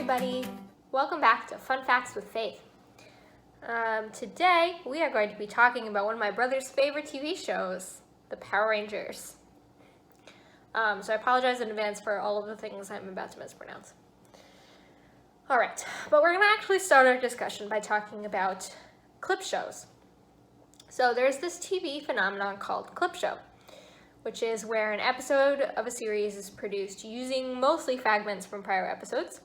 everybody! Welcome back to Fun Facts with Faith. Today we are going to be talking about one of my brother's favorite TV shows, the Power Rangers. So I apologize in advance for all of the things I'm about to mispronounce. Alright, but we're going to actually start our discussion by talking about clip shows. So there's this TV phenomenon called clip show, which is where an episode of a series is produced using mostly fragments from prior episodes.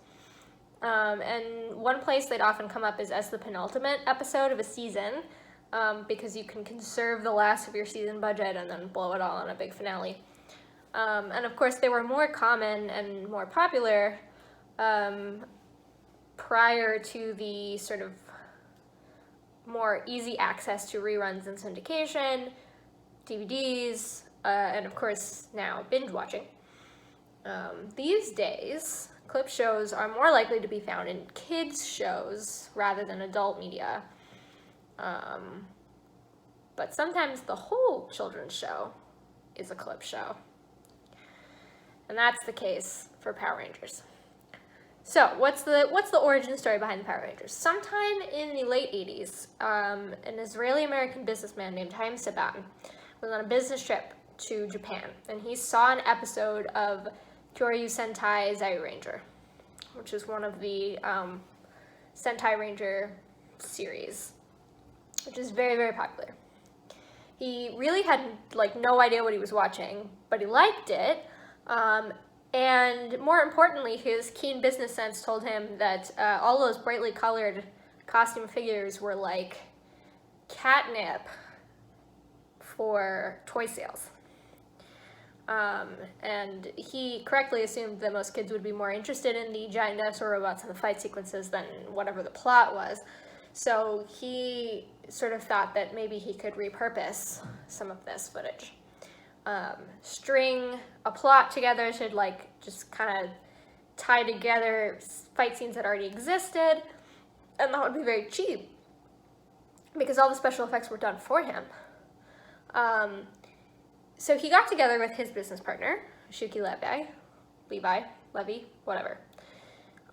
And one place they'd often come up is as the penultimate episode of a season, because you can conserve the last of your season budget and then blow it all on a big finale. And of course, they were more common and more popular prior to the sort of more easy access to reruns and syndication, DVDs, and of course now binge watching. These days, clip shows are more likely to be found in kids' shows rather than adult media. But sometimes the whole children's show is a clip show. And that's the case for Power Rangers. So, what's the origin story behind the Power Rangers? Sometime in the late 80s, an Israeli-American businessman named Chaim Saban was on a business trip to Japan, and he saw an episode of Kyoryu Sentai Zyuranger, which is one of the Sentai Ranger series, which is very, very popular. He really had no idea what he was watching, but he liked it, and more importantly, his keen business sense told him that all those brightly colored costume figures were like catnip for toy sales. And he correctly assumed that most kids would be more interested in the giant dinosaur robots and the fight sequences than whatever the plot was. So he sort of thought that maybe he could repurpose some of this footage. String a plot together to just kind of tie together fight scenes that already existed, and that would be very cheap because all the special effects were done for him. So he got together with his business partner, Shuki Levy, whatever,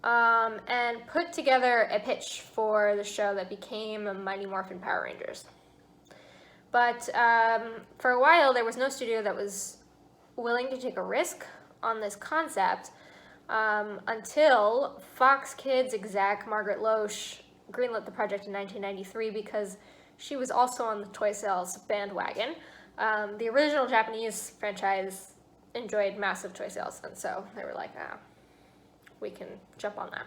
and put together a pitch for the show that became Mighty Morphin Power Rangers. But for a while, there was no studio that was willing to take a risk on this concept until Fox Kids exec Margaret Loesch greenlit the project in 1993 because she was also on the toy sales bandwagon. The original Japanese franchise enjoyed massive toy sales, and so they were like, we can jump on that.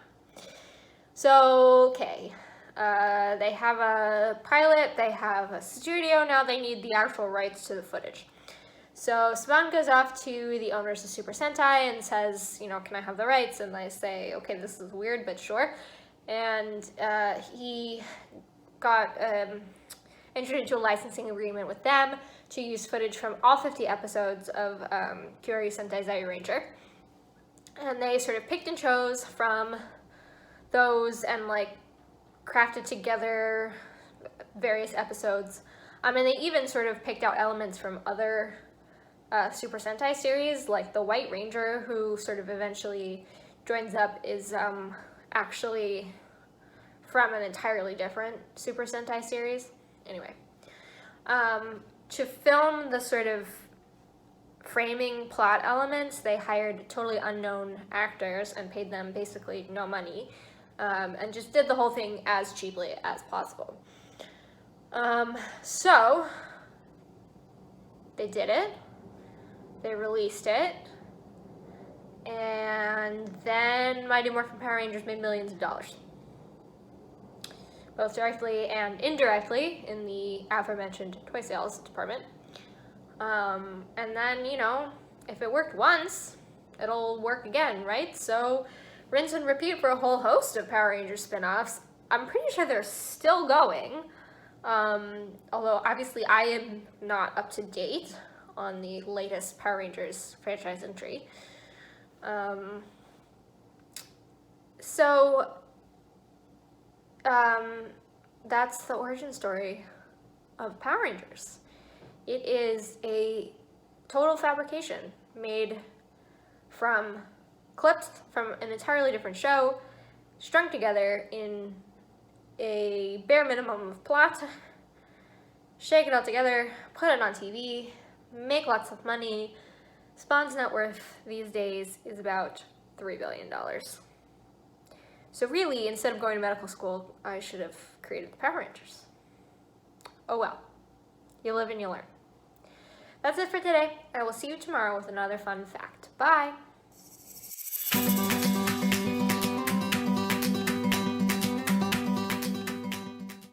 So, okay, they have a pilot, they have a studio, now they need the actual rights to the footage. So Saban goes off to the owners of Super Sentai and says, can I have the rights? And they say, okay, this is weird, but sure. And he got entered into a licensing agreement with them to use footage from all 50 episodes of Kyoryu Sentai Zyuranger. And they sort of picked and chose from those and crafted together various episodes. And they even sort of picked out elements from other Super Sentai series, like the White Ranger, who sort of eventually joins up, is actually from an entirely different Super Sentai series. Anyway, to film the sort of framing plot elements, they hired totally unknown actors and paid them basically no money, and just did the whole thing as cheaply as possible. So they did it, they released it, and then Mighty Morphin Power Rangers made millions of dollars, both directly and indirectly in the aforementioned toy sales department. And then, if it worked once, it'll work again, right? So rinse and repeat for a whole host of Power Rangers spin-offs. I'm pretty sure they're still going, although obviously I am not up to date on the latest Power Rangers franchise entry. That's the origin story of Power Rangers. It is a total fabrication made from clips from an entirely different show strung together in a bare minimum of plot, shake it all together, put it on TV, make lots of money. Spawn's net worth these days is about $3 billion. So really, instead of going to medical school, I should have created the Power Rangers. Oh well. You live and you learn. That's it for today. I will see you tomorrow with another fun fact. Bye!